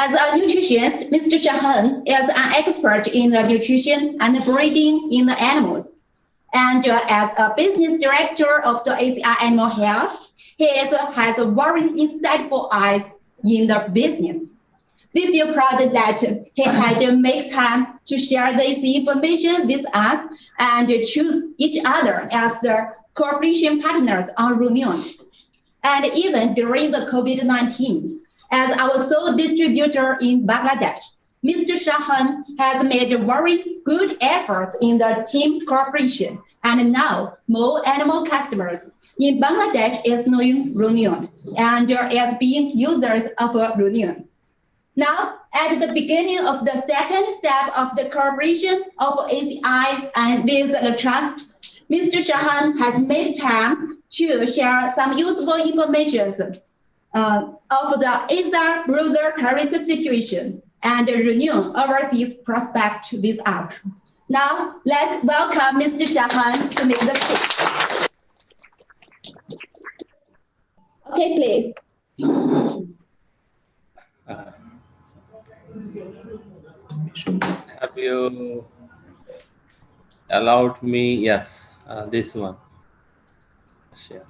As a nutritionist, Mr. Shahan is an expert in the nutrition and breeding in the animals. And as a business director of the ACI Animal Health, he has very insightful eyes in the business. We feel proud that he had to make time to share this information with us and choose each other as the cooperation partners on Runia. And even during the COVID-19, as our sole distributor in Bangladesh, Mr. Shahan has made very good efforts in the team cooperation, and now more animal customers in Bangladesh is knowing Runia and is being users of Runia. Now, at the beginning of the second step of the cooperation of ACI and with Lachance, Mr. Shahan has made time to share some useful information of the ACI broiler current situation and Runia overseas prospect with us. Now, let's welcome Mr. Shahan to make the speech. Okay, please. Have you allowed me? Yes, this one. Share.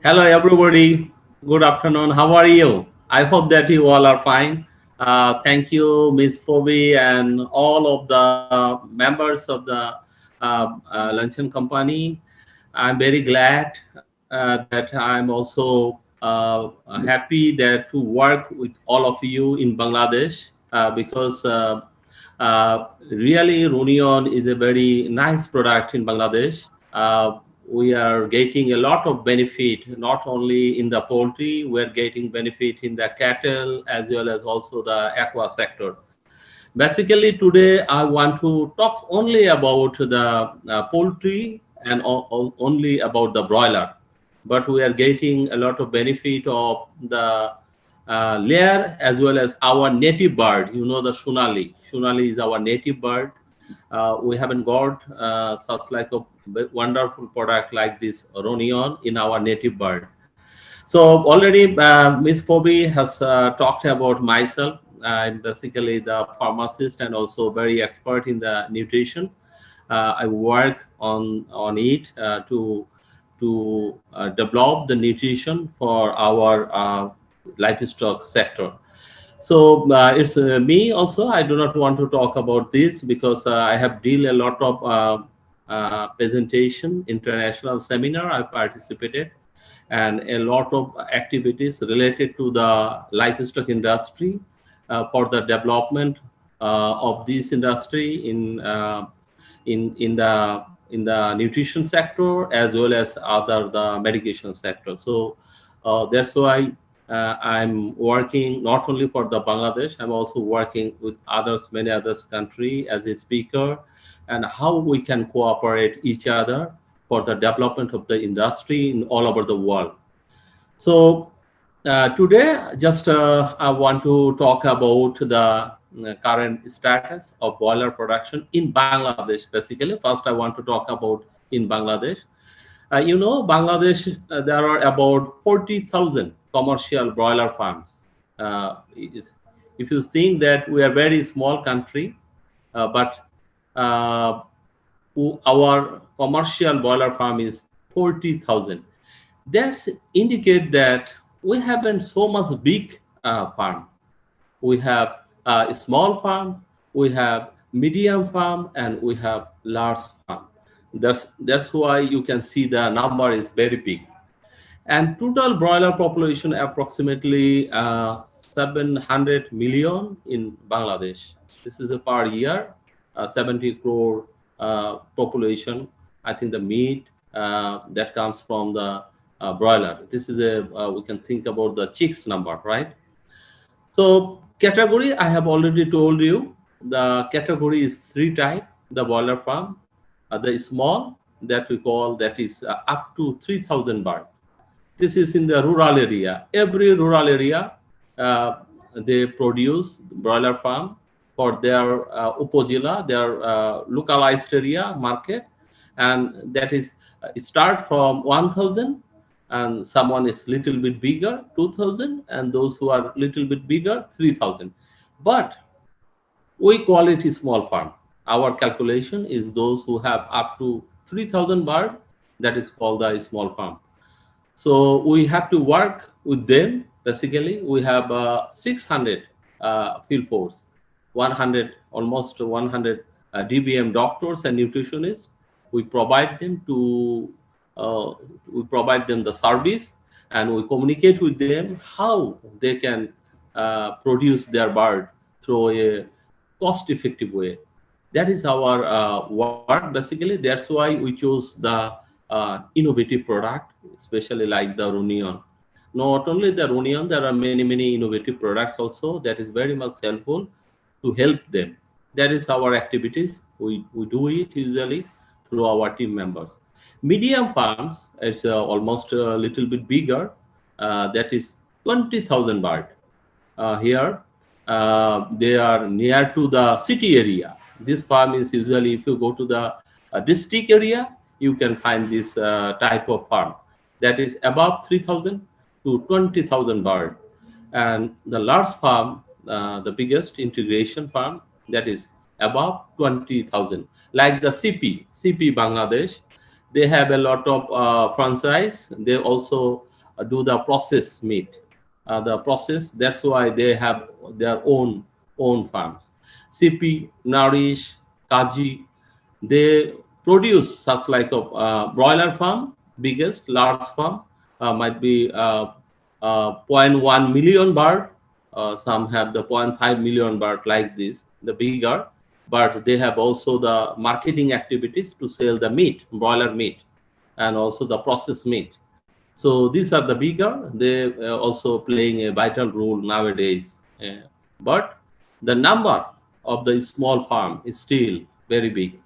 Hello, everybody. Good afternoon. How are you? I hope that you all are fine. Thank you, Ms. Phoebe, and all of the members of the Lachance company. I'm very glad that I'm also happy that to work with all of you in Bangladesh because really Runia is a very nice product in Bangladesh. We are getting a lot of benefit, not only in the poultry, we're getting benefit in the cattle as well as also the aqua sector. Basically, today I want to talk only about the poultry and only about the broiler. But we are getting a lot of benefit of the layer as well as our native bird. You know, the Sonali. Sonali is our native bird. We haven't got such like a wonderful product like this Runia in our native bird. So already Ms. Phoebe has talked about myself. I'm basically the pharmacist and also very expert in the nutrition. I work on it to develop the nutrition for our livestock sector. So it's me also. I do not want to talk about this because I have deal a lot of presentation, international seminar I participated, and a lot of activities related to the livestock industry for the development of this industry in the nutrition sector as well as the medication sector. So that's why I'm working not only for the Bangladesh, I'm also working with many others country as a speaker, and how we can cooperate each other for the development of the industry in all over the world. So today, just I want to talk about the current status of broiler production in Bangladesh. Basically, first I want to talk about in Bangladesh. You know, Bangladesh, there are about 40,000 commercial broiler farms. If you think that we are a very small country, but our commercial broiler farm is 40,000. That indicate that we haven't so much big farm. We have a small farm, we have medium farm, and we have large farm. That's why you can see the number is very big. And total broiler population approximately 700 million in Bangladesh. This is a per year, 70 crore population. I think the meat that comes from the broiler. This is we can think about the chicks number, right? So category, I have already told you, the category is 3 type, the broiler farm. The small that we call that is up to 3,000 bird. This is in the rural area. Every rural area, they produce broiler farm for their upojila, their localized area market, and that is start from 1,000, and someone is little bit bigger, 2,000, and those who are little bit bigger, 3,000. But we call it a small farm. Our calculation is those who have up to 3,000 bird, that is called the small farm. So we have to work with them. Basically, we have 600 field force, 100, almost 100 DBM doctors and nutritionists. We provide them the service, and we communicate with them how they can produce their bird through a cost-effective way. That is our work basically. That's why we chose the innovative product, especially like the Runion. Not only the Runion, there are many innovative products also that is very much helpful to help them. That is our activities. We do it usually through our team members. Medium farms, it's almost a little bit bigger. That is 20,000 bird. Here, they are near to the city area. This farm is usually, if you go to the district area, you can find this type of farm. That is above 3,000 to 20,000 bird. And the large farm, the biggest integration farm, that is above 20,000. Like the CP Bangladesh, they have a lot of franchise. They also do the processed meat. The process, that's why they have their own farms. CP, Nourish, Kaji, they produce such like a broiler farm, biggest large farm, might be 0.1 million bird. Some have the 0.5 million bird like this, the bigger, but they have also the marketing activities to sell the meat, broiler meat, and also the processed meat. So these are the bigger. They also playing a vital role nowadays. But the number of the small farm is still very big,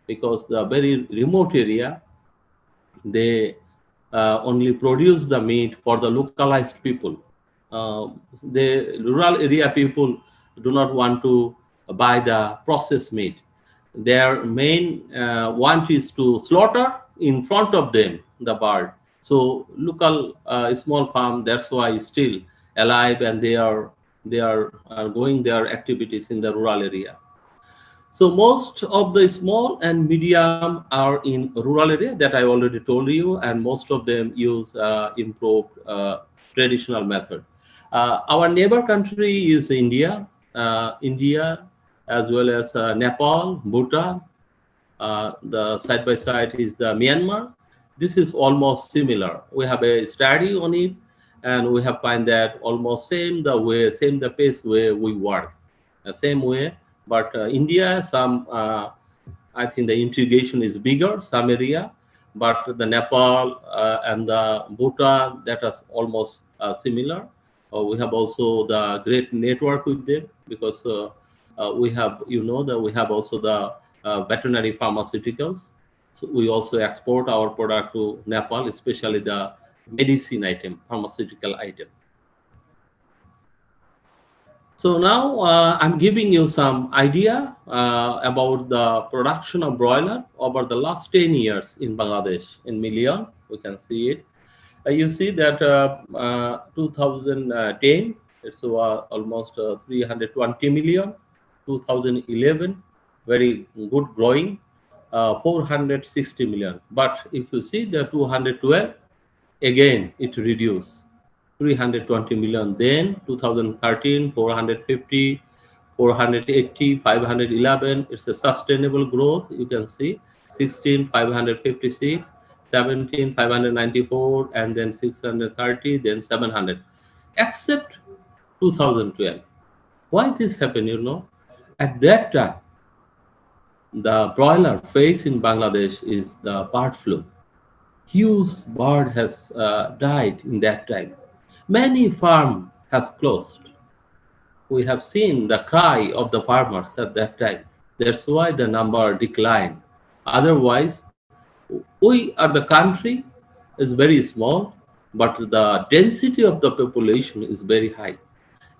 because the very remote area, they only produce the meat for the localized people. The rural area people do not want to buy the processed meat. Their main want is to slaughter in front of them the bird. So local small farm, that's why still alive, and they are going their activities in the rural area. So most of the small and medium are in rural area, that I already told you, and most of them use improved traditional method. Our neighbor country is India, as well as Nepal, Bhutan. The side by side is the Myanmar. This is almost similar. We have a study on it, and we have find that almost same the pace way we work, the same way. But India, I think the integration is bigger, some area, but the Nepal and the Bhutan, that is almost similar. We have also the great network with them, because we have, that we have also the veterinary pharmaceuticals. So we also export our product to Nepal, especially the medicine item, pharmaceutical item. So now I'm giving you some idea about the production of broiler over the last 10 years in Bangladesh. In million, we can see it. You see that 2010, it's almost 320 million. 2011, very good growing, 460 million. But if you see the 212, again it reduced. 320 million, then 2013, 450, 480, 511. It's a sustainable growth. You can see 16, 556, 17, 594, and then 630, then 700, except 2012. Why this happened? At that time, the broiler face in Bangladesh is the bird flu. Huge bird has died in that time. Many farm has closed. We have seen the cry of the farmers at that time. That's why the number declined. Otherwise, we are the country is very small, but the density of the population is very high,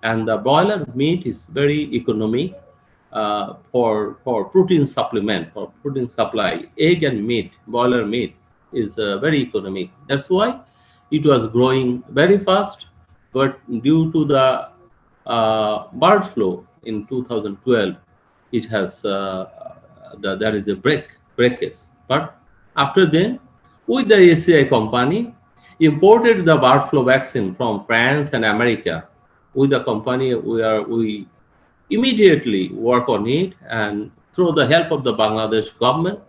and the broiler meat is very economic for protein supplement, for protein supply. Egg and meat, broiler meat is very economic. That's why it was growing very fast, but due to the bird flu in 2012, it has there is a breakage. But after then, with the ACI company, imported the bird flu vaccine from France and America. With the company, we immediately work on it, and through the help of the Bangladesh government,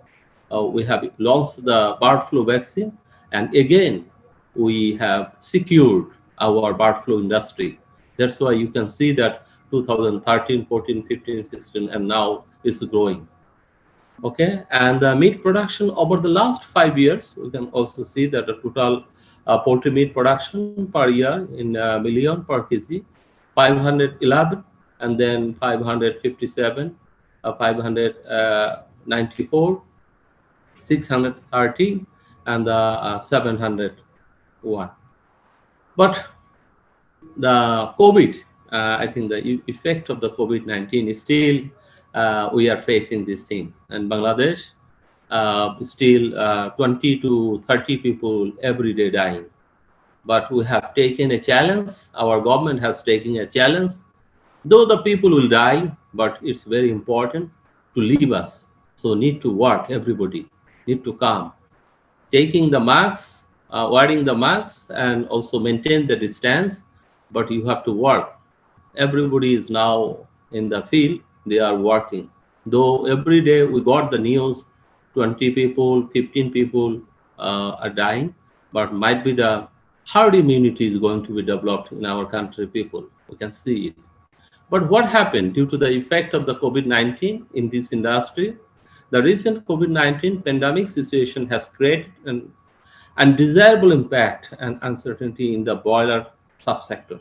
we have launched the bird flu vaccine, and again we have secured our bird flu industry. That's why you can see that 2013, 14, 15, 16, and now is growing. Okay, and the meat production over the last 5 years, we can also see that the total poultry meat production per year in million per kg, 511, and then 557, 594, 630, and 701. But the COVID, I think the effect of the COVID-19 is still, we are facing these things. And Bangladesh, still 20 to 30 people every day dying. But we have taken a challenge, our government has taken a challenge, though the people will die, but it's very important to leave us. So need to work, everybody need to come. Taking the masks, wearing the masks, and also maintain the distance, but you have to work. Everybody is now in the field, they are working. Though every day we got the news, 20 people, 15 people are dying, but might be the herd immunity is going to be developed in our country people. We can see it. But what happened due to the effect of the COVID-19 in this industry? The recent COVID-19 pandemic situation has created an undesirable impact and uncertainty in the broiler subsector.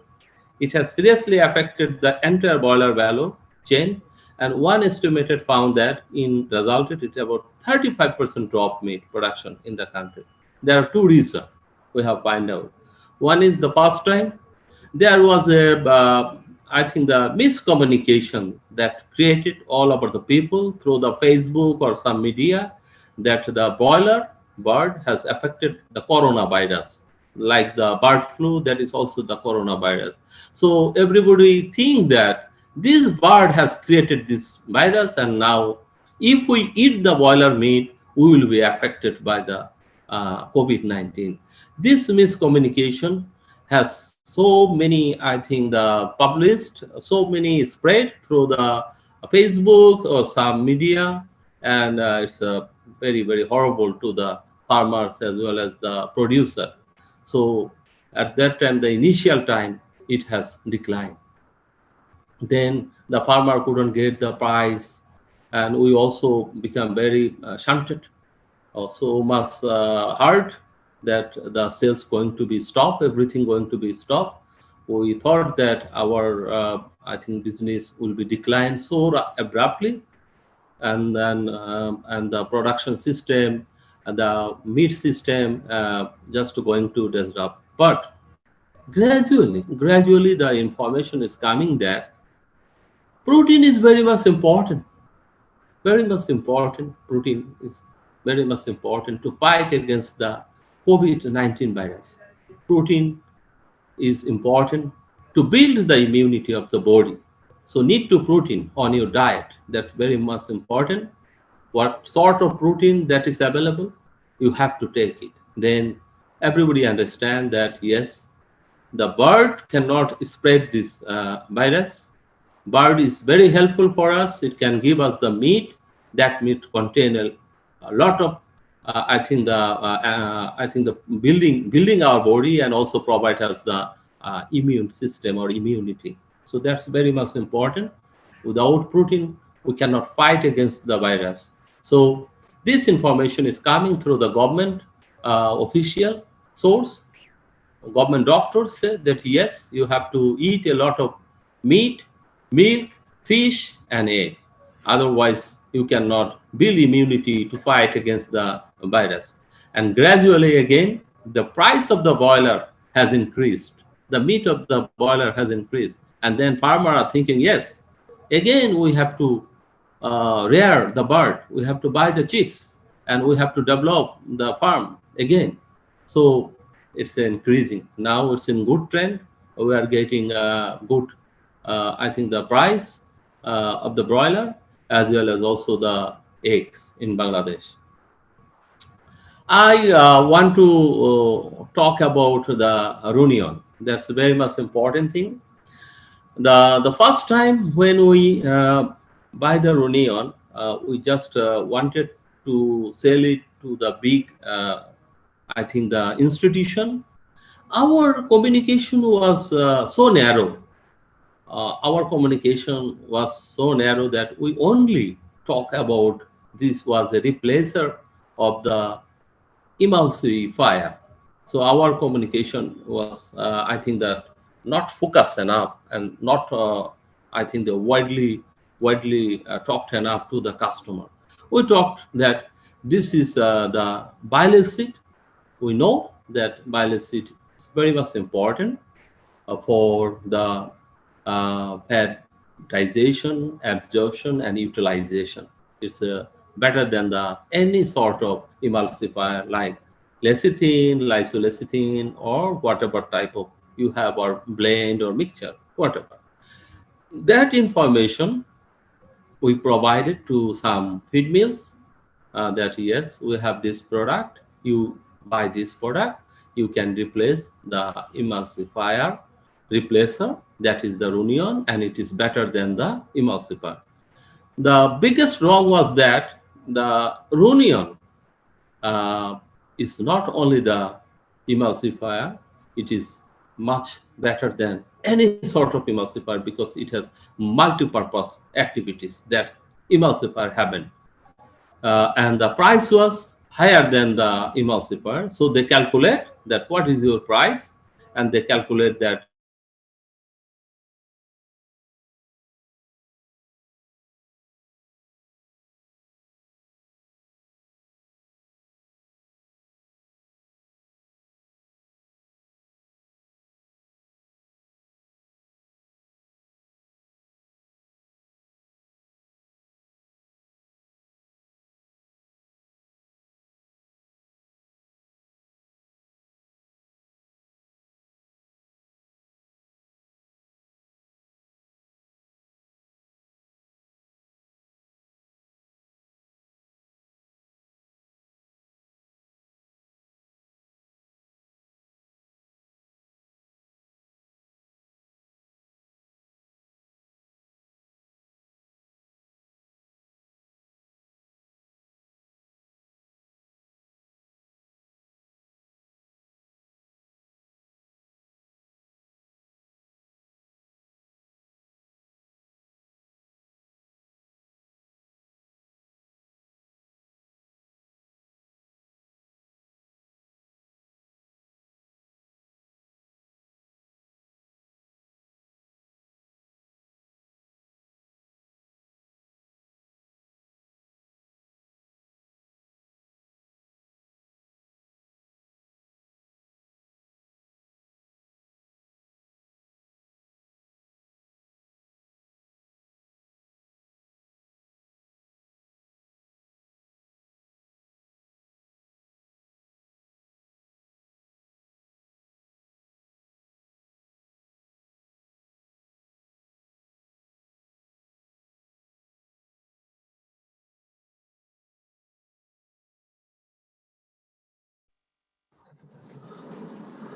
It has seriously affected the entire broiler value chain, and one estimated found that in resulted it about 35% drop meat production in the country. There are two reasons we have found out. One is the first time there was I think the miscommunication that created all over the people through the Facebook or some media that the broiler bird has affected the coronavirus, like the bird flu, that is also the coronavirus. So everybody think that this bird has created this virus, and now if we eat the broiler meat, we will be affected by the COVID-19. This miscommunication has so many, I think, the published, so many spread through the Facebook or some media, and it's very, very horrible to the farmers as well as the producer. So at that time, the initial time, it has declined. Then the farmer couldn't get the price, and we also become very shunted, so much hard that the sales going to be stopped, everything going to be stopped. We thought that our, I think, business will be declined so abruptly, and then and the production system and the meat system just going to disrupt. But gradually the information is coming that protein is very much important, very much important. Protein is very much important to fight against the COVID-19 virus. Protein is important to build the immunity of the body. So need to protein on your diet. That's very much important. What sort of protein that is available, you have to take it. Then everybody understand that yes, the bird cannot spread this virus. Bird is very helpful for us. It can give us the meat. That meat contain a lot of I think the building our body, and also provide us the immune system or immunity. So that's very much important. Without protein, we cannot fight against the virus. So this information is coming through the government official source. Government doctors say that yes, you have to eat a lot of meat, milk, fish, and egg. Otherwise, you cannot build immunity to fight against the virus. And gradually again, the price of the broiler has increased. The meat of the broiler has increased. And then farmers are thinking, yes, again, we have to rear the bird. We have to buy the chicks and we have to develop the farm again. So it's increasing. Now it's in good trend. We are getting good, I think, the price of the broiler as well as also the eggs in Bangladesh. I want to talk about the Runion. That's a very much important thing. The first time when we buy the Runion, we just wanted to sell it to the big, I think, the institution. Our communication was so narrow. Our communication was so narrow that we only talk about this was a replacer of the emulsifier. So our communication was, I think, that not focused enough and not, I think, the widely talked enough to the customer. We talked that this is the bile seed. We know that bile seed is very much important for the fat digestion, absorption, and utilization. It's better than the any sort of emulsifier like lecithin, lysolecithin, or whatever type of you have, or blend or mixture, whatever. That information we provided to some feed mills that yes, we have this product. You buy this product, you can replace the emulsifier replacer, that is the Runion, and it is better than the emulsifier. The biggest wrong was that the Runion is not only the emulsifier, it is much better than any sort of emulsifier because it has multi-purpose activities that emulsifier haven't. And the price was higher than the emulsifier. So they calculate that what is your price, and they calculate that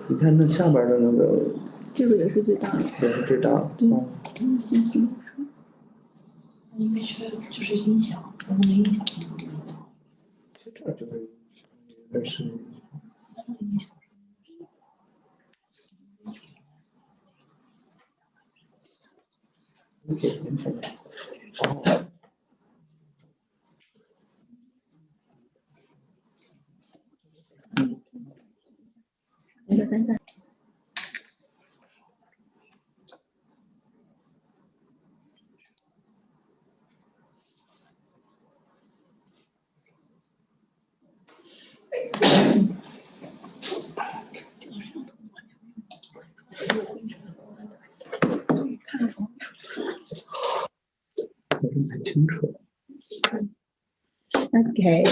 你看那下边的那个，这个也是最大的，也是最大的。对，信息模式。因为缺就是音响，然后没音响听不到。这就是类似于。音响。那个咱。很清楚。 Okay.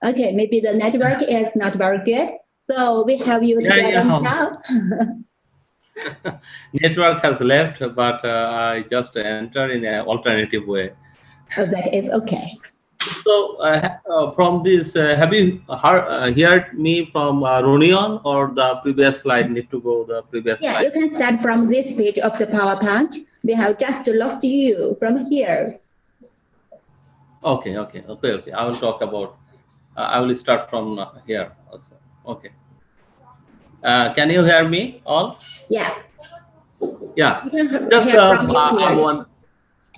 Okay, maybe the network is not very good. So we have you together now. Network has left, but I just enter in an alternative way. Oh, that is okay. So from this, have you heard me from Runion, or the previous slide need to go the previous slide? Yeah, you can start from this page of the PowerPoint. We have just lost you from here. Okay. I will talk about. I will start from here also. Okay. Can you hear me all? Yeah. Yeah. You can Just hear from you I clearly. want.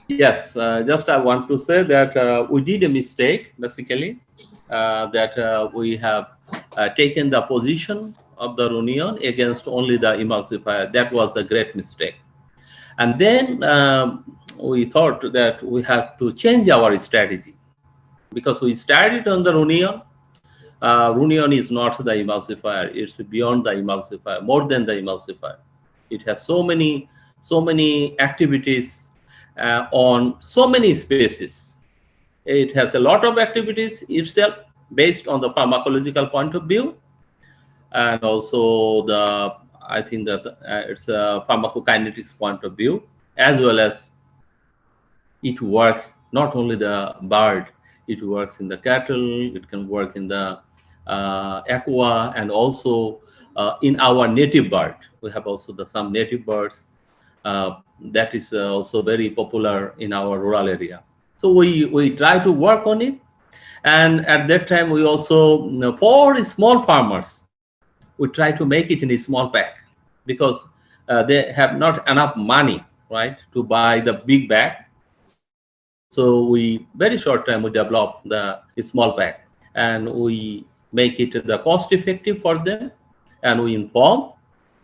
Yes. Just I want to say that we did a mistake basically. That we have taken the position of the Runion against only the emulsifier. That was a great mistake. And then we thought that we have to change our strategy, because we started on the Runion. Runion is not the emulsifier; it's beyond the emulsifier, more than the emulsifier. It has so many activities on so many species. It has a lot of activities itself based on the pharmacological point of view, and also I think that it's a pharmacokinetics point of view, as well as it works not only the bird, it works in the cattle, it can work in the aqua, and also in our native bird. We have also some native birds that is also very popular in our rural area. So we try to work on it. And at that time, we also, for small farmers, we try to make it in a small pack, because they have not enough money, right, to buy the big bag. So very short time, we develop the small pack, and we make it the cost effective for them. And we inform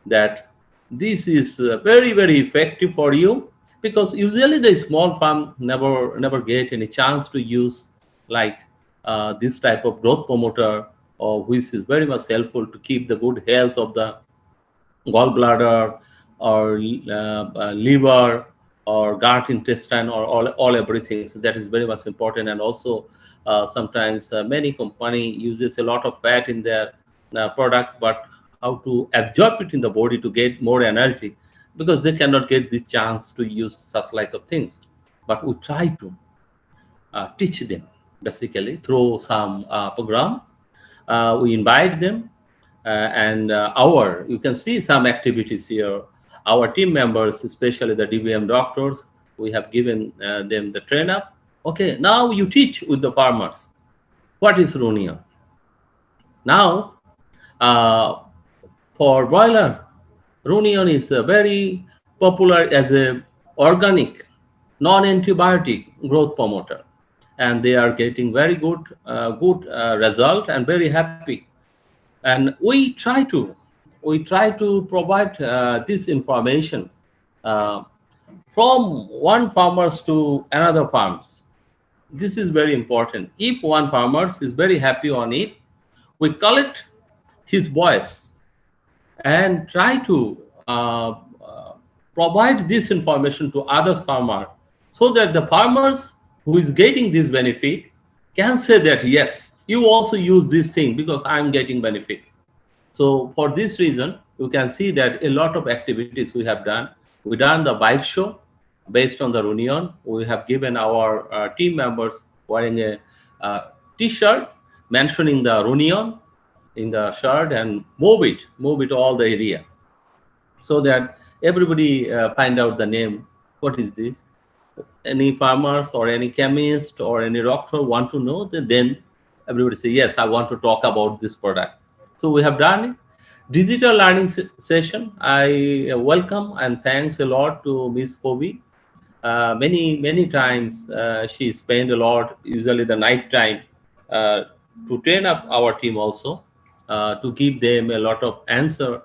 that this is very, very effective for you, because usually the small farm never get any chance to use like this type of growth promoter, or which is very much helpful to keep the good health of the gallbladder or liver or gut intestine, or all everything. So that is very much important. And also sometimes many company uses a lot of fat in their product, but how to absorb it in the body to get more energy, because they cannot get the chance to use such like of things. But we try to teach them basically through some program. We invite them, and you can see some activities here. Our team members, especially the DBM doctors, we have given them the train up. Okay, now you teach with the farmers what is Runia. Now, for broiler, Runion is very popular as a organic, non-antibiotic growth promoter, and they are getting very good result and very happy. And we try to provide this information from one farmers to another farms. This is very important. If one farmer is very happy on it, we collect his voice and try to provide this information to other farmers, so that the farmers who is getting this benefit can say that, yes, you also use this thing because I'm getting benefit. So for this reason, you can see that a lot of activities we have done. We done the bike show based on the Runion. We have given our team members wearing a t-shirt mentioning the Runion in the shirt, and move it all the area, so that everybody find out the name. What is this? Any farmers or any chemist or any doctor want to know, then everybody say, yes, I want to talk about this product. So we have done it. Digital learning session, I welcome and thanks a lot to Miss Kobe. Many times she spent a lot, usually the night time, to train up our team also, to give them a lot of answer.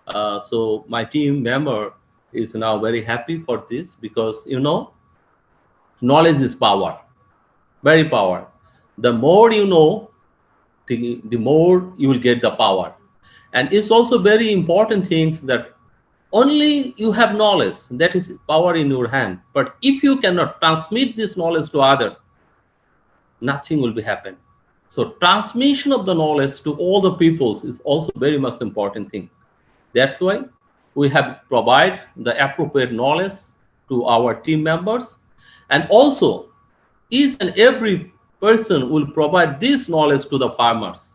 So my team member is now very happy for this, because knowledge is power, very power. The more you know, the more you will get the power. And it's also very important things that only you have knowledge, that is power in your hand. But if you cannot transmit this knowledge to others, nothing will be happen. So transmission of the knowledge to all the peoples is also very much important thing. That's why we have provide the appropriate knowledge to our team members, and also each and every person will provide this knowledge to the farmers,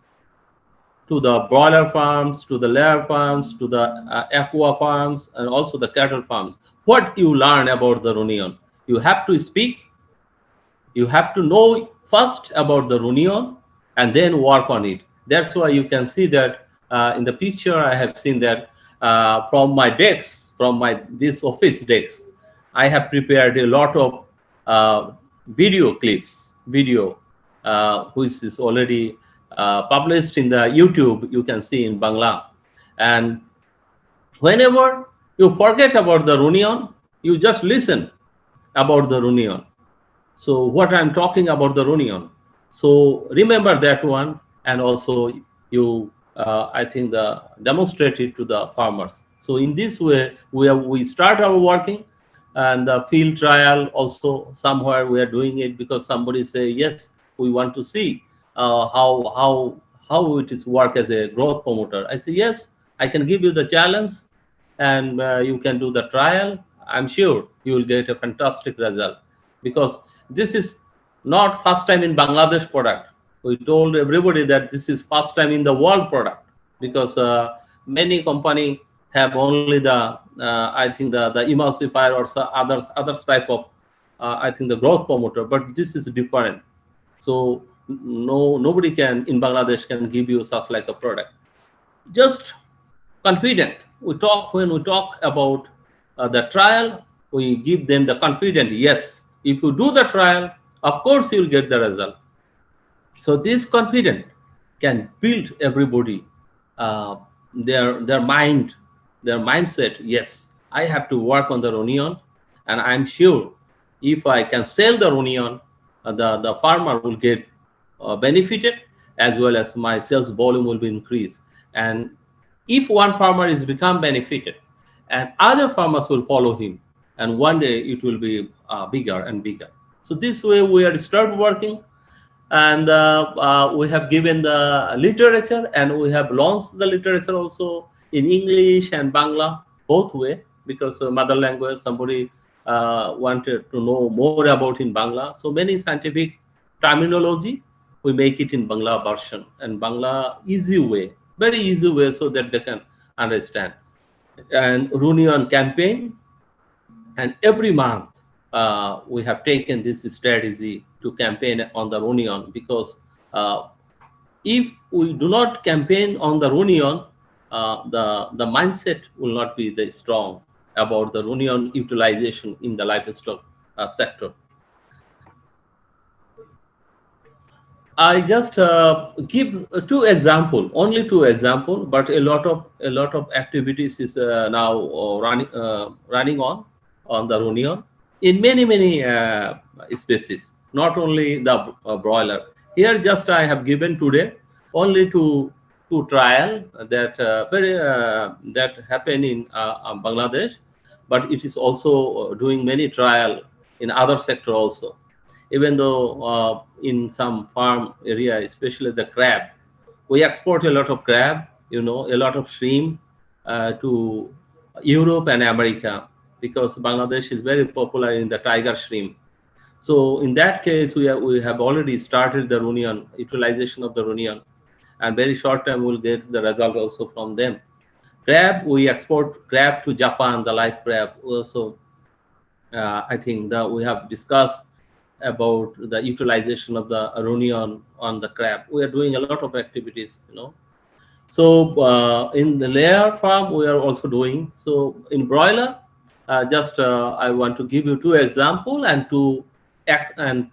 to the broiler farms, to the layer farms, to the aqua farms, and also the cattle farms. What you learn about the Runion, you have to speak, you have to know first about the Runion and then work on it. That's why you can see that in the picture I have seen that from my decks, from my this office decks, I have prepared a lot of video clips, which is already published in the YouTube, you can see in Bangla. And whenever you forget about the Runion, you just listen about the Runion. So what I'm talking about the Runion. So remember that one, and also you, I think, demonstrate it to the farmers. So in this way, we start our working, and the field trial also somewhere we are doing it because somebody say yes, we want to see how it is work as a growth promoter. I say yes, I can give you the challenge, and you can do the trial. I'm sure you will get a fantastic result, because this is not first time in Bangladesh product. We told everybody that this is first time in the world product, because many company have only the I think the emulsifier or others type of I think the growth promoter, but this is different. So nobody can in Bangladesh can give you such like a product. Just confident. When we talk about the trial, we give them the confident. Yes, if you do the trial, of course you will get the result. So this confident can build everybody their mind, their mindset. Yes, I have to work on the Runion, and I'm sure if I can sell the Runion, the farmer will get benefited, as well as my sales volume will be increased. And if one farmer is become benefited, and other farmers will follow him, and one day it will be bigger and bigger. So this way we are start working, and we have given the literature, and we have launched the literature also in English and Bangla, both way, because mother language somebody wanted to know more about in Bangla. So many scientific terminology we make it in Bangla version, and Bangla easy way, very easy way, so that they can understand. And Runion campaign, and every month we have taken this strategy to campaign on the Runion, because if we do not campaign on the Runion, the mindset will not be the strong about the Runion utilization in the livestock sector. I just give only two example, but a lot of activities is now running on the Runion in many species, not only the broiler. Here, just I have given today only two trial that that happen in Bangladesh, but it is also doing many trial in other sector also. Even though in some farm area, especially the crab, we export a lot of crab, a lot of shrimp to Europe and America, because Bangladesh is very popular in the tiger shrimp. So in that case, we have already started the Runion, utilization of the Runion, and very short time we'll get the result also from them. Crab, we export crab to Japan, the live crab. Also, I think that we have discussed about the utilization of the Runion on the crab. We are doing a lot of activities, So in the layer farm, we are also doing. So in broiler, I want to give you two examples and two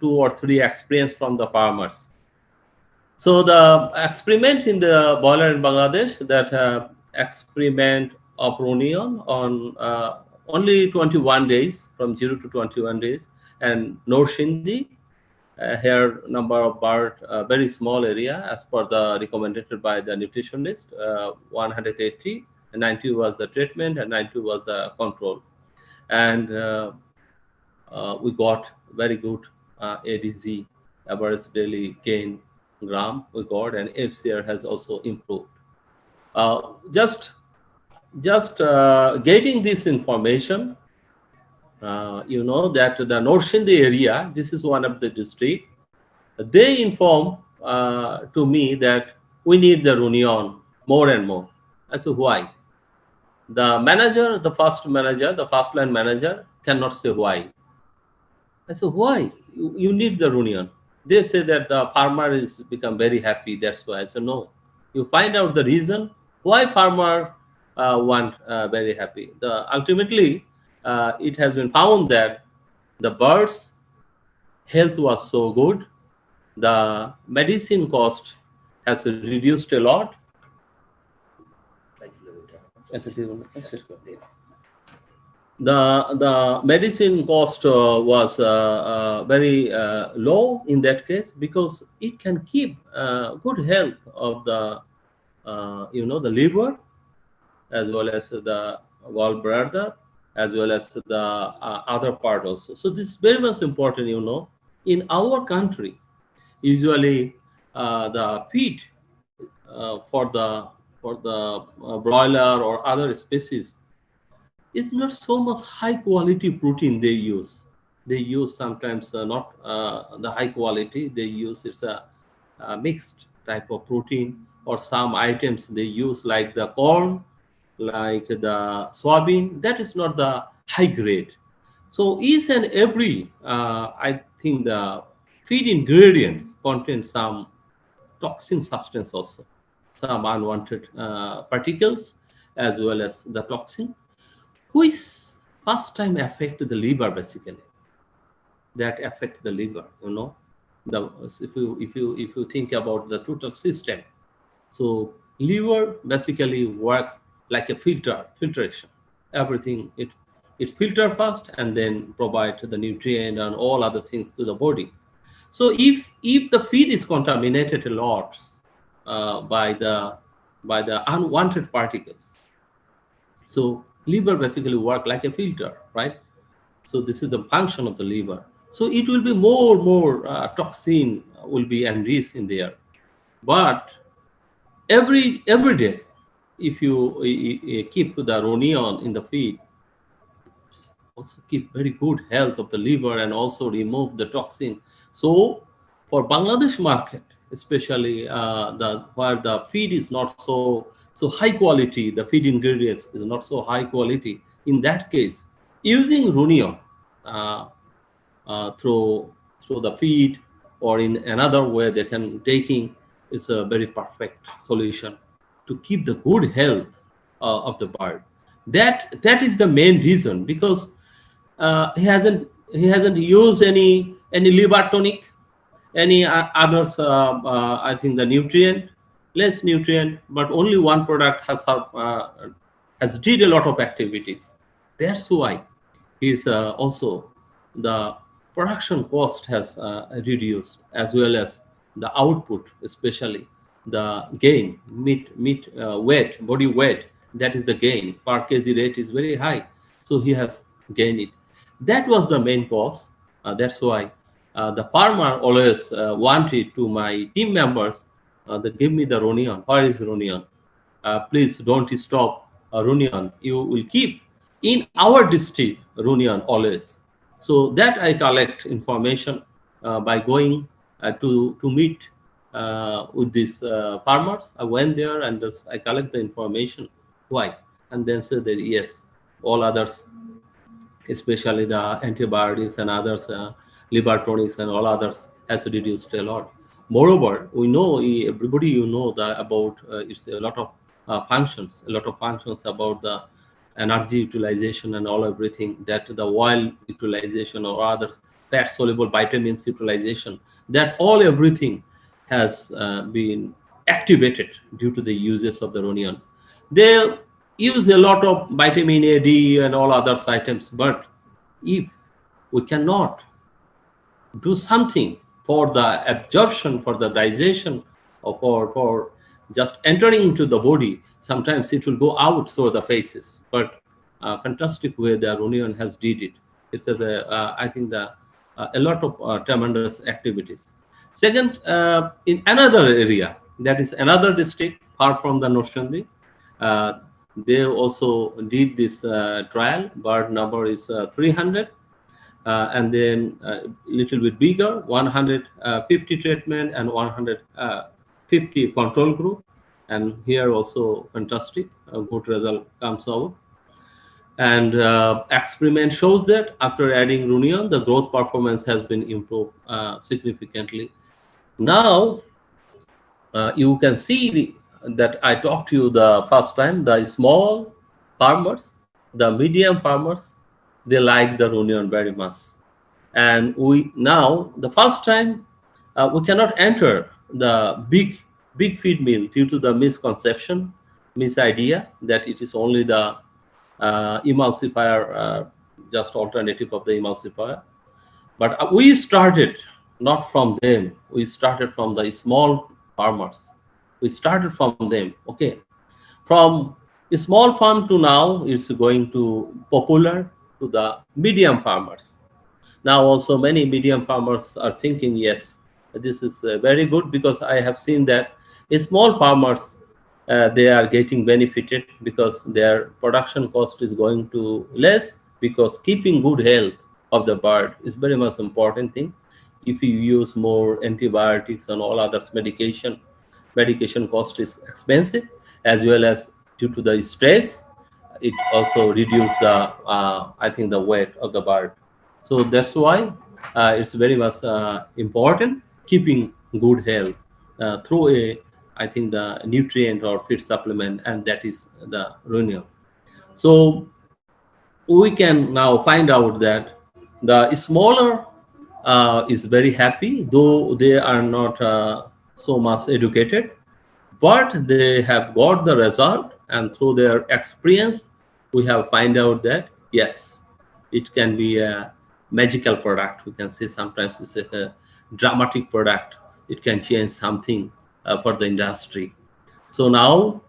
or three experience from the farmers. So the experiment in the broiler in Bangladesh, that experiment of Runion on only 21 days, from 0 to 21 days, and no Shindi, here number of bird, very small area as per the recommended by the nutritionist, 180. and 90 was the treatment, and 90 was the control. And we got very good ADZ, average daily gain gram we got, and FCR has also improved. Just getting this information, you know that the North Sindhi area, this is one of the district, they inform to me that we need the Runion more and more. I said, why? The manager, the first line manager cannot say why. I said, why? You need the Runion. They say that the farmer is become very happy. That's why. I said, no. You find out the reason why farmer want very happy. Ultimately, it has been found that the birds' health was so good, the medicine cost has reduced a lot. The medicine cost was very low in that case, because it can keep good health of the the liver, as well as the gallbladder, as well as the other part also. So this is very much important. In our country, usually the feed for the broiler or other species, it's not so much high quality protein they use. They use sometimes not the high quality. They use it's a mixed type of protein, or some items they use like the corn, like the soybean. That is not the high grade. So each and every, I think the feed ingredients contain some toxin substance also, some unwanted particles, as well as the toxin, which first time affect the liver basically. That affect the liver. If you think about the total system, so liver basically work like a filtration. Everything it filter first and then provide the nutrient and all other things to the body. So if the feed is contaminated a lot by the unwanted particles, so liver basically work like a filter, right? So this is the function of the liver. So it will be more toxin will be enriched in there. But every day, if you keep the Runion in the feed, also keep very good health of the liver and also remove the toxin. So for Bangladesh market, especially where the feed is not so high quality, the feed ingredients is not so high quality. In that case, using Runion through the feed or in another way they can taking is a very perfect solution to keep the good health of the bird. That is the main reason, because he hasn't used any liver tonic, any others. I think the less nutrient, but only one product has did a lot of activities. That's why is also the production cost has reduced, as well as the output, especially the gain, meat weight, body weight. That is the gain per kg rate is very high. So he has gained it. That was the main cause. That's why the farmer always wanted to my team members, they give me the Runion. Where is Runion? Please don't stop Runion. You will keep in our district Runion always. So that I collect information by going to meet with these farmers. I went there and I collect the information. Why? And then say that yes, all others, especially the antibiotics and others, liver tonics and all others, has reduced a lot. Moreover, we know everybody about it's a lot of functions about the energy utilization and all everything, that the oil utilization or other fat soluble vitamins utilization, that all everything has been activated due to the uses of the Runion. They use a lot of vitamin A, D and all other items, but if we cannot do something for the absorption, for the digestion, or for just entering into the body, sometimes it will go out through the faces. But fantastic way the Runion has did it. It's as I think a lot of tremendous activities. Second, in another area, that is another district far from the Noshandi, they also did this trial. Bird number is 300, and then a little bit bigger, 150 treatment and 150 control group. And here also fantastic, a good result comes out. And experiment shows that after adding Runion, the growth performance has been improved significantly. Now, you can see that I talked to you the first time, the small farmers, the medium farmers, they like the Runion very much. And we now, the first time, we cannot enter the big feed mill due to the misconception, misidea that it is only the emulsifier, just alternative of the emulsifier. But we started not from them. We started from the small farmers. We started from them. Okay, from a small farm to now is going to popular to the medium farmers. Now also many medium farmers are thinking, yes, this is very good, because I have seen that small farmers, they are getting benefited because their production cost is going to less, because keeping good health of the bird is very much important thing. If you use more antibiotics and all others medication cost is expensive, as well as due to the stress, it also reduce the I think the weight of the bird. So that's why it's very much important keeping good health through I think the nutrient or feed supplement, and that is the Runion. So we can now find out that the smaller is very happy, though they are not so much educated, but they have got the result, and through their experience, we have find out that yes, it can be a magical product. We can say sometimes it's a dramatic product. It can change something for the industry. So now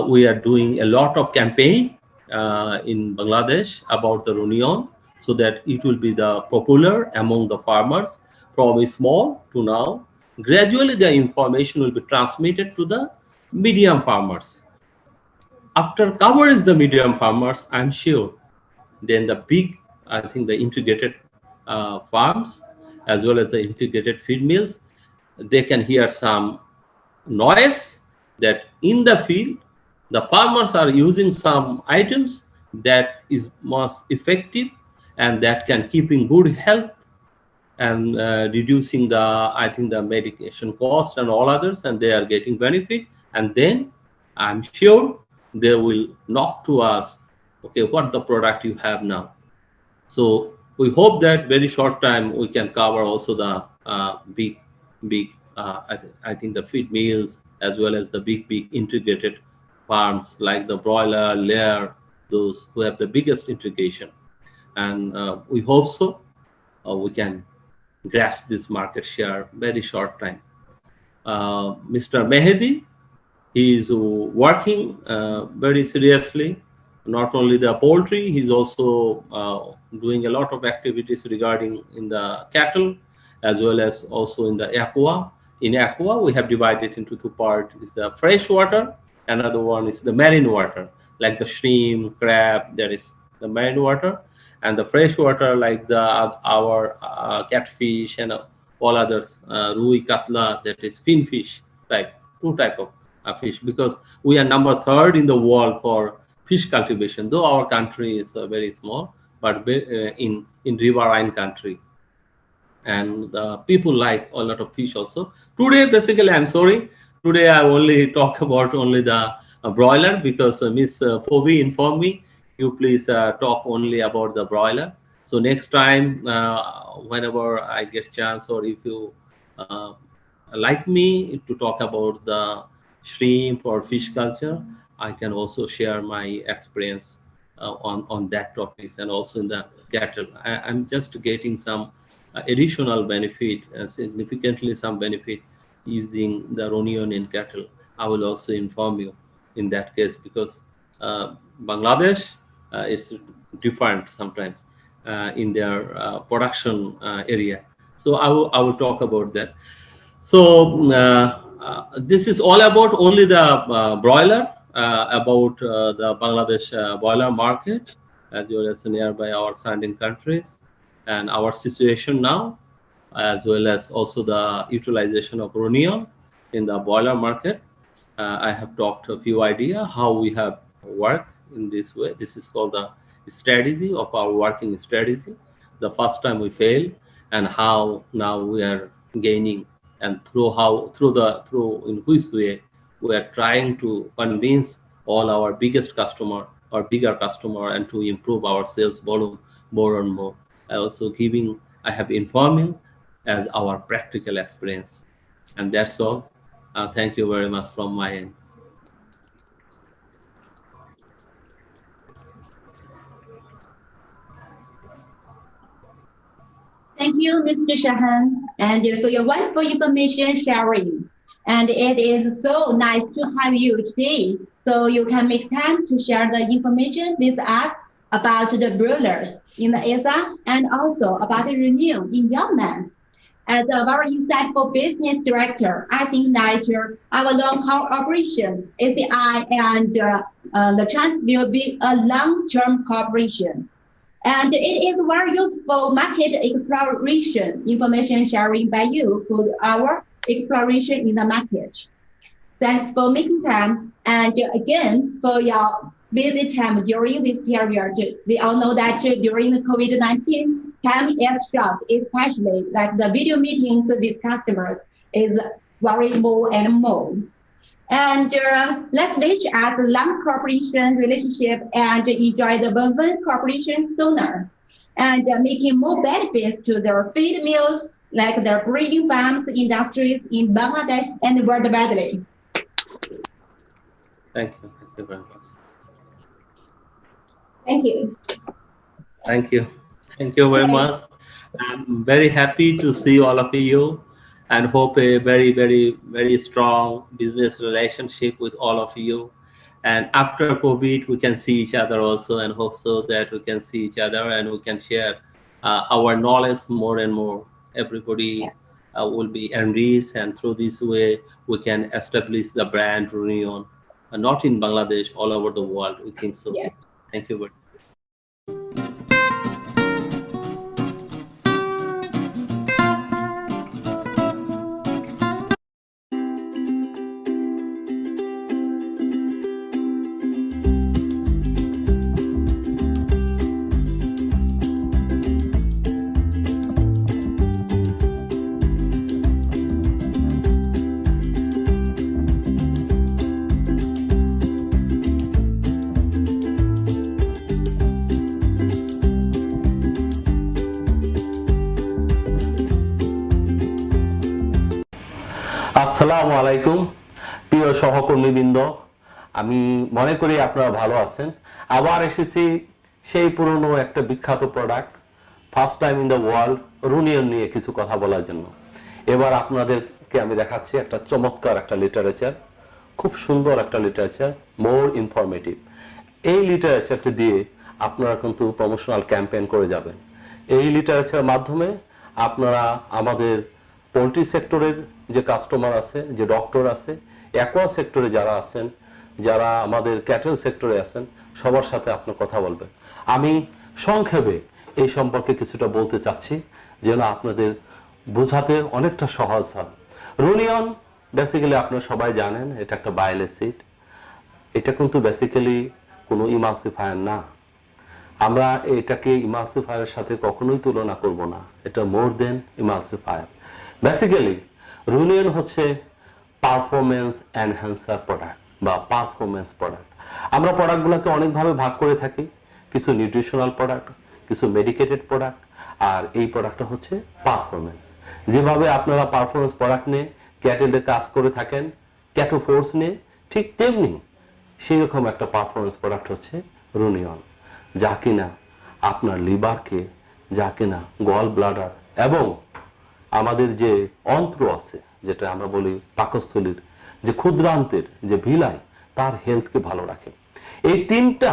we are doing a lot of campaign in Bangladesh about the Runion, so that it will be the popular among the farmers from small to now. Gradually, the information will be transmitted to the medium farmers. After covers the medium farmers, I'm sure, then the big, I think the integrated farms, as well as the integrated feed mills, they can hear some noise that in the field, the farmers are using some items that is most effective and that can keep in good health and reducing the, I think, the medication cost and all others, and they are getting benefit. And then I'm sure they will knock to us, okay, what the product you have now. So we hope that very short time we can cover also the big, I think the feed mills, as well as the big integrated farms like the broiler, layer, those who have the biggest integration. And we hope so we can grasp this market share very short time. Mr. Mehdi, he is working very seriously, not only the poultry, he's also doing a lot of activities regarding in the cattle, as well as also in the aqua. In aqua, we have divided into two parts. Is the fresh water, another one is the marine water, like the shrimp, crab, there is the marine water, and the fresh water like the our catfish and all others, rui, katla, that is finfish type, two type of fish, because we are number 3rd in the world for fish cultivation, though our country is very small, but in riverine country. And people like a lot of fish also. Today, basically, I'm sorry, today I only talk about only the broiler, because Miss Phoebe informed me, you please talk only about the broiler. So next time, whenever I get chance, or if you like me to talk about the shrimp or fish culture, I can also share my experience on that topics, and also in the cattle. I'm just getting some additional benefit, significantly some benefit using the Runion in cattle. I will also inform you in that case, because Bangladesh is different sometimes in their production area. So I will talk about that. So this is all about only the broiler, about the Bangladesh broiler market, as well as nearby our surrounding countries, and our situation now, as well as also the utilization of Runia in the broiler market. I have talked a few idea how we have worked in this way. This is called the strategy of our working strategy. The first time we failed, and how now we are gaining, and through in which way we are trying to convince all our biggest customer or bigger customer, and to improve our sales volume more and more. I have informed you as our practical experience, and that's all. Thank you very much from my end. Thank you, Mr. Shahan, and for your wonderful information sharing. And it is so nice to have you today, so you can make time to share the information with us about the broilers in the ACI and also about the Runia in Yemen. As a very insightful business director, I think that our long cooperation, ACI and Lachance, will be a long-term cooperation. And it is very useful market exploration information sharing by you for our exploration in the market. Thanks for making time, and again for your busy time during this period. We all know that during the COVID-19, time is short, especially like the video meetings with customers is very more and more. And let's wish us a long cooperation relationship and enjoy the win-win cooperation sooner, and making more benefits to their feed mills, like their breeding farms, industries in Bangladesh and worldwide. Thank you. Thank you very much. Thank you. Thank you. Thank you very much. I'm very happy to see all of you, and hope a very, very, very strong business relationship with all of you. And after COVID, we can see each other also, and hope so that we can see each other and we can share our knowledge more and more. Everybody will be enriched, and through this way, we can establish the brand Runia, not in Bangladesh, all over the world. We think so. Yeah. Thank you very much. আসসালামু আলাইকুম প্রিয় সহকর্মীবৃন্দ, আমি মনে করি আপনারা ভালো আছেন। আবার এসেছি সেই পুরনো একটা বিখ্যাত product, first time in the world, রুনিয়া নিয়ে কিছু কথা বলার জন্য। এবার আপনাদেরকে আমি দেখাচ্ছি একটা চমৎকার একটা লিটারেচার, খুব সুন্দর একটা লিটারেচার, মোর ইনফরমেটিভ। এই লিটারেচারটি দিয়ে আপনারা কিন্তু প্রমোশনাল ক্যাম্পেইন করে যাবেন। এই লিটারেচারের মাধ্যমে আপনারা আমাদের পোলট্রি সেক্টরের যে কাস্টমার আছে, যে ডক্টর আছে, অ্যাকোয়া সেক্টরে যারা আছেন, যারা আমাদের ক্যাটেল সেক্টরে আছেন, সবার সাথে আপনার কথা বলবেন। আমি সংক্ষেপে এই সম্পর্কে কিছুটা বলতে চাচ্ছি, যেন আপনাদের বোঝাতে অনেকটা সহজ হয়। রুনিয়ন বেসিক্যালি আপনারা সবাই জানেন, এটা একটা বাইল অ্যাসিড। এটা কিন্তু বেসিক্যালি কোনো ইমালসিফায়ার না। আমরা এটাকে ইমালসিফায়ারের সাথে কখনোই তুলনা করব না, এটা মোর দেন ইমালসিফায়ার। বেসিক্যালি রুনিয়ন হচ্ছে পারফরমেন্স এনহ্যান্সার প্রোডাক্ট বা পারফরমেন্স প্রোডাক্ট। আমরা প্রোডাক্টগুলোকে অনেকভাবে ভাগ করে থাকি, কিছু নিউট্রিশনাল প্রোডাক্ট, কিছু মেডিকেটেড প্রোডাক্ট, আর এই প্রোডাক্টটা হচ্ছে পারফরমেন্স। যেভাবে আপনারা পারফরমেন্স প্রোডাক্ট নিয়ে ক্যাটেলে কাজ করে থাকেন, ক্যাটো ফোর্স নিয়ে, ঠিক তেমনি সেই রকম একটা পারফরমেন্স প্রোডাক্ট হচ্ছে রুনিয়ন, যা কিনা আপনার লিভারকে, যা কিনা গল ব্লাডার এবং আমাদের যে অন্ত্র আছে, যেটা আমরা বলি পাকস্থলীর যে ক্ষুদ্রান্তের যে ভিলাই, তার হেলথকে ভালো রাখে। এই তিনটা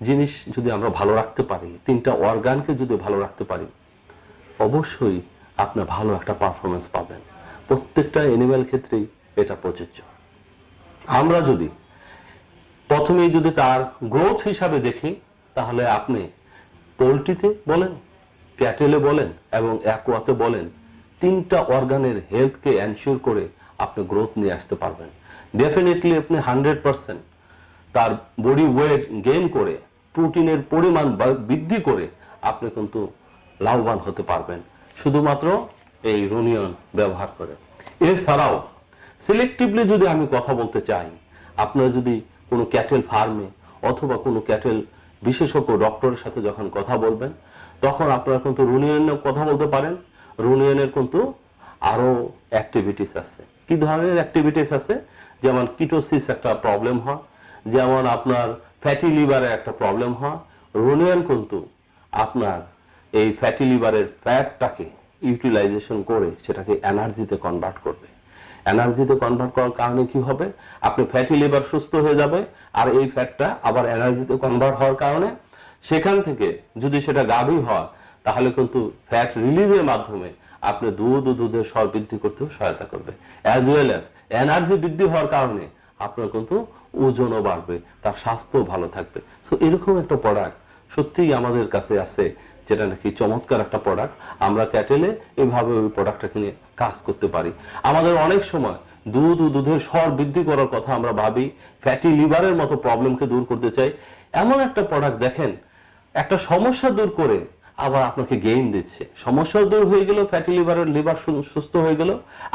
জিনিস যদি আমরা ভালো রাখতে পারি, তিনটা অর্গানকে যদি ভালো রাখতে পারি, অবশ্যই আপনি ভালো একটা পারফরমেন্স পাবেন। প্রত্যেকটা অ্যানিম্যাল ক্ষেত্রেই এটা প্রযোজ্য। আমরা যদি প্রথমেই যদি তার গ্রোথ হিসাবে দেখি, তাহলে আপনি পোলট্রিতে বলেন, ক্যাটেলে বলেন এবং অ্যাকোয়াতে বলেন, তিনটা অর্গানের হেলথকে এনশিওর করে আপনি গ্রোথ নিয়ে আসতে পারবেন। ডেফিনেটলি আপনি 100% তার বডি ওয়েট গেইন করে, প্রোটিনের পরিমাণ বৃদ্ধি করে আপনি কিন্তু লাভবান হতে পারবেন শুধুমাত্র এই রুনিয়ন ব্যবহার করে। এছাড়াও সিলেক্টিভলি যদি আমি কথা বলতে চাই, আপনারা যদি কোনো ক্যাটেল ফার্মে অথবা কোনো ক্যাটেল বিশেষজ্ঞ ডক্টরের সাথে যখন কথা বলবেন, তখন আপনারা কিন্তু রুনিয়নের কথা বলতে পারেন। রুনিয়নের কিন্তু আরো অ্যাক্টিভিটিস আছে। কি ধরনের অ্যাক্টিভিটিস আছে? যেমন কিটোসিস একটা প্রবলেম হয়, যেমন আপনার ফ্যাটি লিভারের একটা প্রবলেম হয়। রুনিয়ন কিন্তু আপনার এই ফ্যাটি লিভারের ফ্যাটটাকে ইউটিলাইজেশন করে সেটাকে এনার্জিতে কনভার্ট করবে। এনার্জিতে কনভার্ট করার কারণে কি হবে? আপনি ফ্যাটি লিভার সুস্থ হয়ে যাবে, আর এই ফ্যাটটা আবার এনার্জিতে কনভার্ট হওয়ার কারণে সেখান থেকে যদি সেটা গাভী হয়, তাহলে কিন্তু ফ্যাট রিলিজের মাধ্যমে আপনি দুধ ও দুধের স্বর বৃদ্ধি করতেও সহায়তা করবে। অ্যাজ ওয়েল অ্যাজ এনার্জি বৃদ্ধি হওয়ার কারণে আপনার কিন্তু ওজনও বাড়বে, তার স্বাস্থ্য ভালো থাকবে। সো এরকম একটা প্রোডাক্ট সত্যিই আমাদের কাছে আছে, যেটা নাকি চমৎকার একটা প্রোডাক্ট। আমরা ক্যাটেলে এভাবে ওই প্রোডাক্টটাকে নিয়ে কাজ করতে পারি। আমাদের অনেক সময় দুধ ও দুধের স্বর বৃদ্ধি করার কথা আমরা ভাবি, ফ্যাটি লিভারের মতো প্রবলেমকে দূর করতে চাই। এমন একটা প্রোডাক্ট দেখেন, একটা সমস্যা দূর করে আবার আপনাকে গেইন দিচ্ছে। সমস্যা দূর হয়ে গেল, ফ্যাটি লিভারের লিভার সুস্থ হয়ে গেল,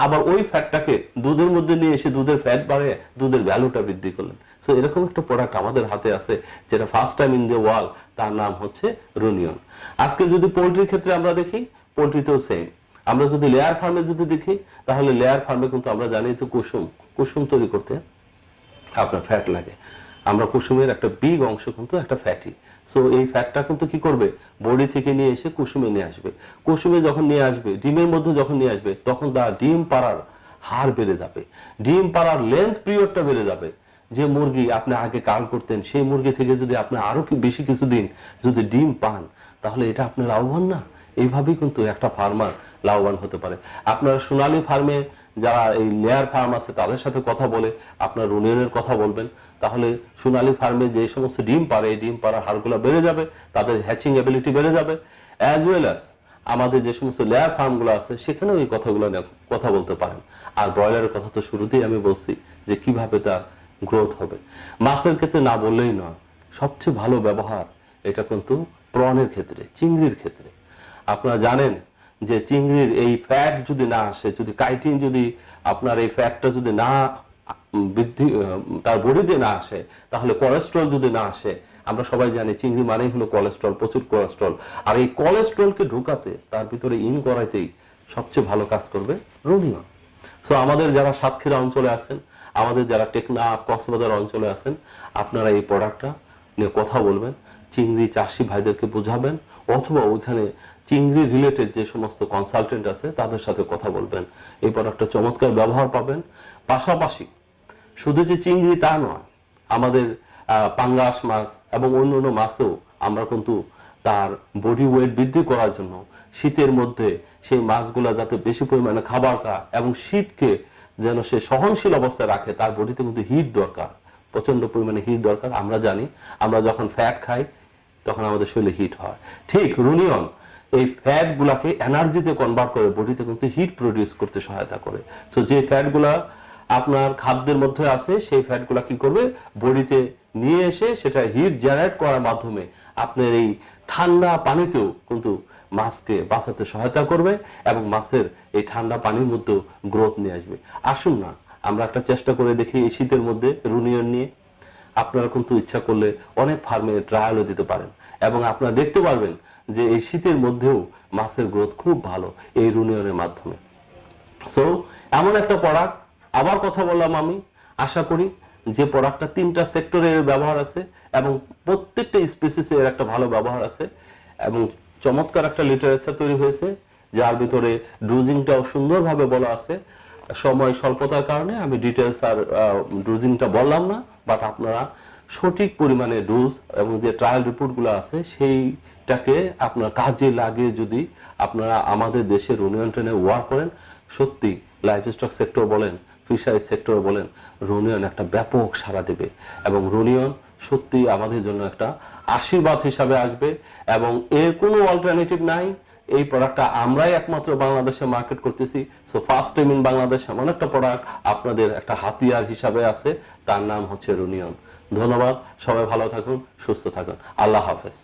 আবার ওই ফ্যাটটাকে দুধের মধ্যে নিয়ে এসে দুধের ফ্যাট বাড়িয়ে দুধের ভ্যালুটা বৃদ্ধি করলেন। সো এরকম একটা প্রোডাক্ট আমাদের হাতে আছে, যেটা first time in the world, তার নাম হচ্ছে রুনিয়ন। আজকে যদি পোলট্রির ক্ষেত্রে আমরা দেখি, পোলট্রিতেও সেম। আমরা যদি লেয়ার ফার্মে যদি দেখি, তাহলে লেয়ার ফার্মে কিন্তু আমরা জানি যে কুসুম তৈরি করতে আপনার ফ্যাট লাগে। আমরা কুসুমের একটা বিগ অংশ কিন্তু একটা ফ্যাটি। সো এই ফ্যাটটা কিন্তু কি করবে? বডি থেকে নিয়ে এসে কুসুমে নিয়ে আসবে। কুসুমে যখন নিয়ে আসবে, ডিমের মধ্যে যখন নিয়ে আসবে, তখন তার ডিম পাড়ার হার বেড়ে যাবে, ডিম পাড়ার লেন্থ পিরিয়ডটা বেড়ে যাবে। যে মুরগি আপনি আগে কাল করতেন, সেই মুরগি থেকে যদি আপনি আরো বেশি কিছুদিন যদি ডিম পান, তাহলে এটা আপনার লাভবান না? এইভাবেই কিন্তু একটা ফার্মার লাভবান হতে পারে। আপনার সোনালী ফার্মে যারা এই লেয়ার ফার্ম আছে, তাদের সাথে কথা বলে আপনার রুনিয়নের কথা বলবেন, তাহলে সোনালী ফার্মে যে সমস্ত ডিম পারে, এই ডিম পাড়ার হারগুলো বেড়ে যাবে, তাদের হ্যাচিং এবিলিটি বেড়ে যাবে। অ্যাজ ওয়েল অ্যাজ আমাদের যে সমস্ত লেয়ার ফার্মগুলো আছে, সেখানেও এই কথাগুলো নিয়ে কথা বলতে পারেন। আর ব্রয়লারের কথা তো শুরুতেই আমি বলছি যে কিভাবে তার গ্রোথ হবে। মাছের ক্ষেত্রে না বললেই নয়, সবচেয়ে ভালো ব্যবহার এটা কিন্তু প্রনের ক্ষেত্রে, চিংড়ির ক্ষেত্রে। আপনারা জানেন যে চিংড়ির এই ফ্যাট যদি না আসে, যদি কাইটিন যদি আপনার এই ফ্যাটটা যদি না বৃদ্ধি তার বডিতে না আসে, তাহলে কোলেস্ট্রল যদি না আসে, আমরা সবাই জানি চিংড়ি মানেই হলো কোলেস্ট্রল, প্রচুর কোলেস্ট্রল। আর এই কোলেস্ট্রলকে ঢুকাতে, তার ভিতরে ইন করাইতেই সবচেয়ে ভালো কাজ করবে রুনিয়ন। সো আমাদের যারা সাতক্ষীরা অঞ্চলে আছেন, আমাদের যারা টেকনাফ কক্সবাজার অঞ্চলে আছেন, আপনারা এই প্রোডাক্টটা নিয়ে কথা বলবেন, চিংড়ি চাষি ভাইদেরকে বোঝাবেন, অথবা ওইখানে চিংড়ি রিলেটেড যে সমস্ত কনসালটেন্ট আছে তাদের সাথে কথা বলবেন। এই প্রোডাক্টটা চমৎকার ব্যবহার পাবেন। পাশাপাশি শুধু যে চিংড়ি তা নয়, আমাদের পাঙ্গাস মাছ এবং অন্যান্য মাছও আমরা কিন্তু তার বডি ওয়েট বৃদ্ধি করার জন্য শীতের মধ্যে সেই মাছগুলা যাতে বেশি পরিমাণে খাবার খায় এবং শীতকে যেন সে সহনশীল অবস্থায় রাখে, তার বডিতে কিন্তু হিট দরকার, প্রচন্ড পরিমাণে হিট দরকার। আমরা জানি আমরা যখন ফ্যাট খাই তখন আমাদের শরীরে হিট হয়। ঠিক রুনিয়ন এই ফ্যাট গুলাকে এনার্জিতে কনভার্ট করে বডিতে কিন্তু হিট প্রডিউস করতে সহায়তা করে। সো যে ফ্যাট গুলা আপনার খাদ্যের মধ্যে আছে, সেই ফ্যাট গুলা কি করবে? বডিতে নিয়ে এসে সেটা হিট জেনারেট করার মাধ্যমে আপনার এই ঠান্ডা পানিতেও কিন্তু মাছকে বাঁচাতে সহায়তা করবে এবং মাছের এই ঠান্ডা পানির মধ্যেও গ্রোথ নিয়ে আসবে। আসুন না আমরা একটা চেষ্টা করে দেখি এই শীতের মধ্যে রুনিয়ন নিয়ে। আপনারা কিন্তু ইচ্ছা করলে অনেক ফার্মে ট্রায়ালও দিতে পারেন এবং আপনারা দেখতে পারবেন যে এই শীতের মধ্যেও মাছের গ্রোথ খুব ভালো এই রুনিয়নের মাধ্যমে। সো এমন একটা প্রোডাক্ট, আবার কথা বললাম আমি, আশা করি যে প্রোডাক্টটা তিনটা সেক্টরের ব্যবহার আছে এবং প্রত্যেকটা স্পেসিসে এর একটা ভালো ব্যবহার আছে এবং চমৎকার একটা লিটারেচার তৈরি হয়েছে যার ভিতরে ডোজিংটাও সুন্দরভাবে বলা আছে। সময় স্বল্পতার কারণে আমি ডিটেলস আর ডোজিংটা বললাম না, বাট আপনারা সঠিক পরিমাণে ডোজ এবং যে ট্রায়াল রিপোর্টগুলো আছে সেইটাকে আপনার কাজে লাগে যদি আপনারা আমাদের দেশের রুনিয়ন ট্রেনে ওয়ার্ক করেন, সত্যি লাইফ স্টক সেক্টর বলেন, ফিশারিজ সেক্টর বলেন, রুনিয়ন একটা ব্যাপক সাড়া দেবে এবং রুনিয়ন সত্যি আমাদের জন্য একটা আশীর্বাদ হিসাবে আসবে এবং এর কোনো অল্টারনেটিভ নাই। এই প্রোডাক্টটা আমরাই একমাত্র বাংলাদেশে মার্কেট করতেছি। So first time in Bangladesh এমন একটা প্রোডাক্ট আপনাদের একটা হাতিয়ার হিসাবে আছে, তার নাম হচ্ছে রুনিয়ন। ধন্যবাদ, সবাই ভালো থাকুন, সুস্থ থাকুন, আল্লাহ হাফেজ।